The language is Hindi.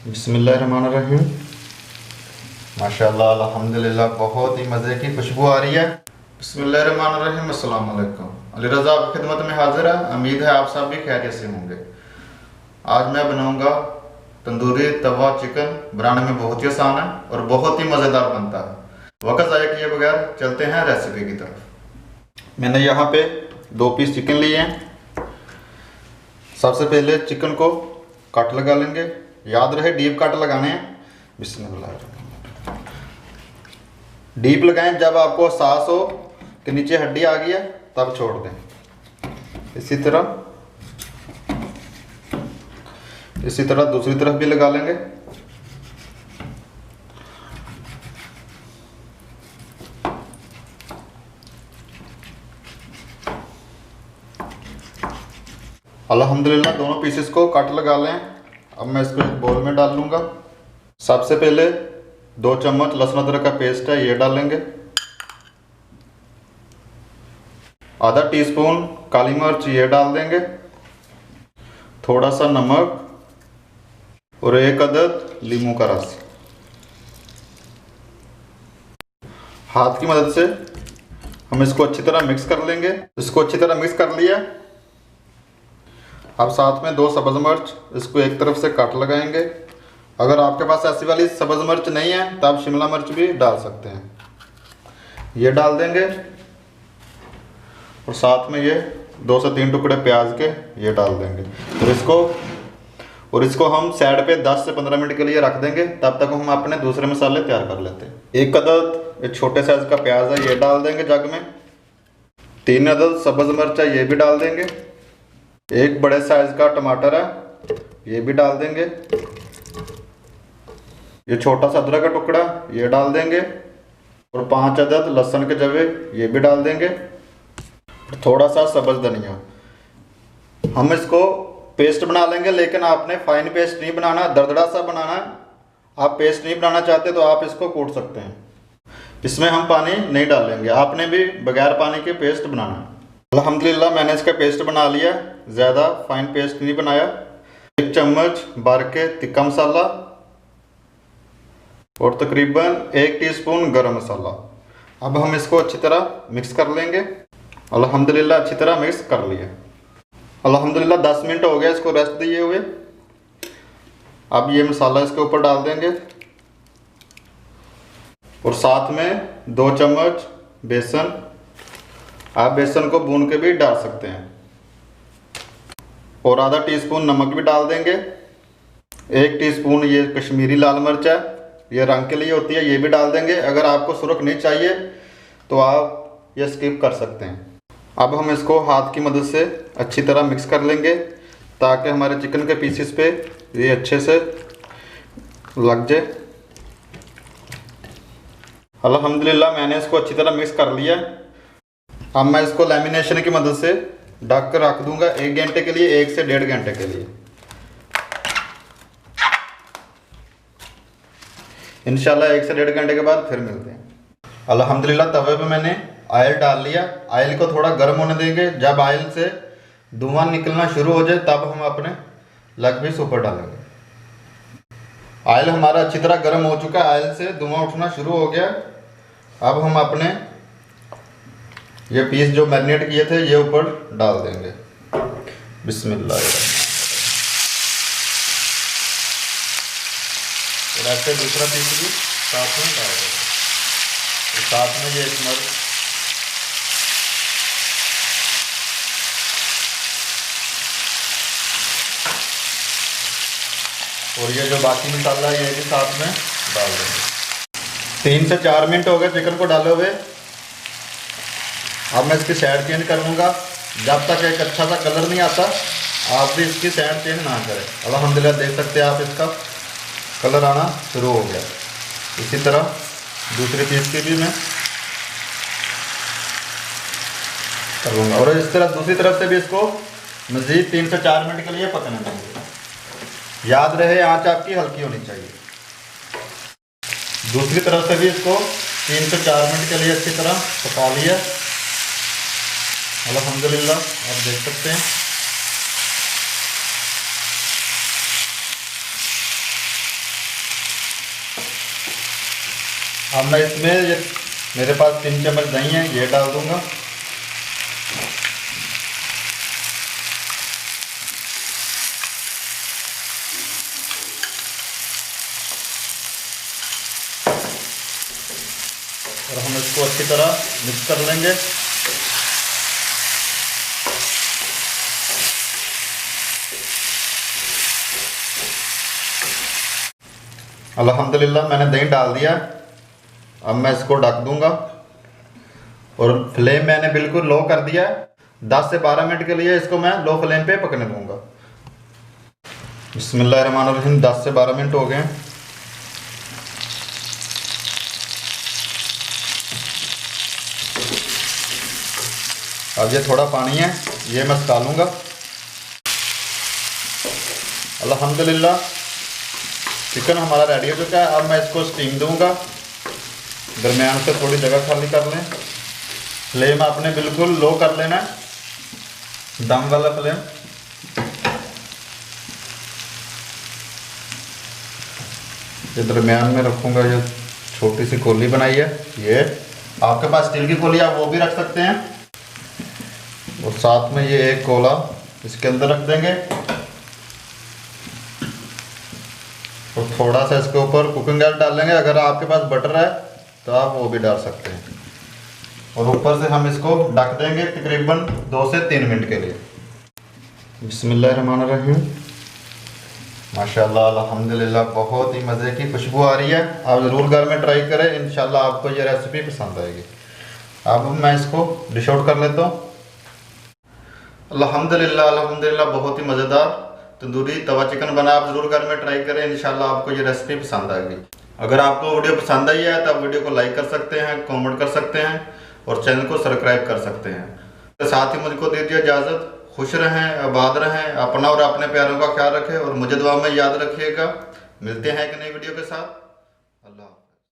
बिस्मिल्लाहिर्रहमानिर्रहीम। माशाअल्लाह अल्हम्दुलिल्लाह, बहुत ही मज़े की खुशबू आ रही है। बिस्मिल्लाहिर्रहमानिर्रहीम। अस्सलाम वालेकुम। अली रज़ा आपकी खिदमत में हाजिर है। उम्मीद है आप सब भी खैरियत से होंगे। आज मैं बनाऊंगा तंदूरी तवा चिकन। बनाने में बहुत ही आसान है और बहुत ही मज़ेदार बनता है। वक्त ज़ाया किए बगैर चलते हैं रेसिपी की तरफ। मैंने यहाँ पे 2 पीस चिकन लिए हैं। सबसे पहले चिकन को कट लगा लेंगे। याद रहे डीप कट लगाने हैं। बिस्मिल्लाह। डीप लगाएं जब आपको एहसास हो कि नीचे हड्डी आ गई है, तब छोड़ दें। इसी तरह दूसरी तरफ भी लगा लेंगे। अल्हम्दुलिल्लाह दोनों पीसेस को कट लगा लें। अब मैं इसको एक बोल में डाल लूँगा। सबसे पहले 2 चम्मच लहसुन अदरक का पेस्ट है, ये डालेंगे। आधा टीस्पून काली मिर्च ये डाल देंगे। थोड़ा सा नमक और 1 अदद लीमू का रस। हाथ की मदद से हम इसको अच्छी तरह मिक्स कर लेंगे। इसको अच्छी तरह मिक्स कर लिया। अब साथ में 2 सब्ज़ मिर्च इसको एक तरफ से काट लगाएंगे। अगर आपके पास ऐसी वाली सब्ज़ मिर्च नहीं है तो आप शिमला मिर्च भी डाल सकते हैं। ये डाल देंगे और साथ में ये 2 से 3 टुकड़े प्याज के ये डाल देंगे। और इसको हम साइड पे 10 से 15 मिनट के लिए रख देंगे। तब तक हम अपने दूसरे मसाले तैयार कर लेते हैं। 1 अदद एक छोटे साइज़ का प्याज है, ये डाल देंगे जग में। 3 अदद सब्ज़ मिर्च है, ये भी डाल देंगे। 1 बड़े साइज का टमाटर है, ये भी डाल देंगे। ये छोटा सा अदरक का टुकड़ा ये डाल देंगे और 5 अदद लहसुन के जवे ये भी डाल देंगे। थोड़ा सा सब्ज़ धनिया। हम इसको पेस्ट बना लेंगे, लेकिन आपने फाइन पेस्ट नहीं बनाना, दरदरा सा बनाना है। आप पेस्ट नहीं बनाना चाहते तो आप इसको कूट सकते हैं। इसमें हम पानी नहीं डालेंगे, आपने भी बगैर पानी के पेस्ट बनाना है। अल्हम्दुलिल्लाह मैंने इसका पेस्ट बना लिया। ज़्यादा फाइन पेस्ट नहीं बनाया। 1 चम्मच भर के तिक्का मसाला और तकरीबन 1 टीस्पून गरम मसाला। अब हम इसको अच्छी तरह मिक्स कर लेंगे। अल्हम्दुलिल्लाह अच्छी तरह मिक्स कर लिया। अल्हम्दुलिल्लाह 10 मिनट हो गया इसको रेस्ट दिए हुए। अब ये मसाला इसके ऊपर डाल देंगे और साथ में 2 चम्मच बेसन। आप बेसन को भून के भी डाल सकते हैं। और आधा टीस्पून नमक भी डाल देंगे। 1 टीस्पून ये कश्मीरी लाल मिर्च है, ये रंग के लिए होती है, ये भी डाल देंगे। अगर आपको सुर्ख नहीं चाहिए तो आप ये स्किप कर सकते हैं। अब हम इसको हाथ की मदद से अच्छी तरह मिक्स कर लेंगे ताकि हमारे चिकन के पीसेस पे ये अच्छे से लग जाए। अल्हम्दुलिल्लाह मैंने इसको अच्छी तरह मिक्स कर लिया। अब मैं इसको लैमिनेशन की मदद से ढक कर रख दूंगा 1 घंटे के लिए, 1 से 1.5 घंटे के लिए। इंशाल्लाह 1 से 1.5 घंटे के बाद फिर मिलते हैं। अल्हम्दुलिल्लाह तवे पे मैंने ऑयल डाल लिया। ऑयल को थोड़ा गर्म होने देंगे। जब ऑयल से धुआं निकलना शुरू हो जाए तब हम अपने लेग पीस ऊपर डालेंगे। ऑयल हमारा अच्छी तरह गर्म हो चुका है, ऑयल से धुआं उठना शुरू हो गया। अब हम अपने ये पीस जो मैरिनेट किए थे ये ऊपर डाल देंगे। बिस्मिल्लाह। और ऐसे दूसरा पीस भी साथ में डाल देंगे। तो साथ में ये इसमें और ये जो बाकी मसाला है ये भी साथ में डाल देंगे। 3 से 4 मिनट हो गए चिकन को डाले हुए। अब मैं इसकी साइड चेंज करूँगा। जब तक एक अच्छा सा कलर नहीं आता आप भी इसकी साइड चेंज ना करें। अल्हम्दुलिल्लाह देख सकते हैं आप, इसका कलर आना शुरू हो गया। इसी तरह दूसरे पीस की भी मैं करूँगा और इस तरह दूसरी तरफ से भी इसको मज़ीद 3 से 4 मिनट के लिए पकने देंगे। याद रहे आंच आपकी हल्की होनी चाहिए। दूसरी तरफ से भी इसको 3 से 4 मिनट के लिए अच्छी तरह पका लिया। अल्हम्दुलिल्लाह आप देख सकते हैं। अब मैं इसमें मेरे पास 3 चम्मच दही है, ये डाल दूंगा। और हम इसको अच्छी तरह मिक्स कर लेंगे। अल्हम्दुलिल्लाह मैंने दही डाल दिया। अब मैं इसको ढक दूंगा और फ्लेम मैंने बिल्कुल लो कर दिया है। 10 से 12 मिनट के लिए इसको मैं लो फ्लेम पे पकने दूंगा। बिस्मिल्लाहिर्रहमानिर्रहीम। 10 से 12 मिनट हो गए हैं। अब ये थोड़ा पानी है, ये मैं सुखा लूँगा। अल्हम्दुलिल्लाह चिकन हमारा रेडी हो चुका है। अब मैं इसको स्टीम दूंगा। दरमियान से थोड़ी जगह खाली कर लें। फ्लेम आपने बिल्कुल लो कर लेना है, दम वाला फ्लेम। ये दरमियान में रखूँगा। ये छोटी सी कोली बनाई है, ये आपके पास स्टील की कोली आप वो भी रख सकते हैं। और साथ में ये एक कोला इसके अंदर रख देंगे और थोड़ा सा इसके ऊपर कुकिंग ऑयल डाल लेंगे। अगर आपके पास बटर है तो आप वो भी डाल सकते हैं। और ऊपर से हम इसको ढक देंगे तकरीबन 2 से 3 मिनट के लिए। बिस्मिल्लाहिर्रहमानिर्रहीम। माशाल्लाह अल्हम्दुलिल्लाह बहुत ही मज़े की खुशबू आ रही है। आप ज़रूर घर में ट्राई करें, इंशाल्लाह आपको ये रेसिपी पसंद आएगी। अब मैं इसको डिश आउट कर लेता हूँ। अल्हम्दुलिल्लाह बहुत ही मज़ेदार तंदूरी तवा चिकन बना। आप ज़रूर घर में ट्राई करें, इंशाल्लाह आपको ये रेसिपी पसंद आएगी। अगर आपको वीडियो पसंद आई है तो आप वीडियो को लाइक कर सकते हैं, कमेंट कर सकते हैं और चैनल को सब्सक्राइब कर सकते हैं। तो साथ ही मुझको दीजिए इजाज़त। खुश रहें, आबाद रहें, अपना और अपने प्यारों का ख्याल रखें और मुझे दुआ में याद रखिएगा। मिलते हैं एक नई वीडियो के साथ। अल्लाह।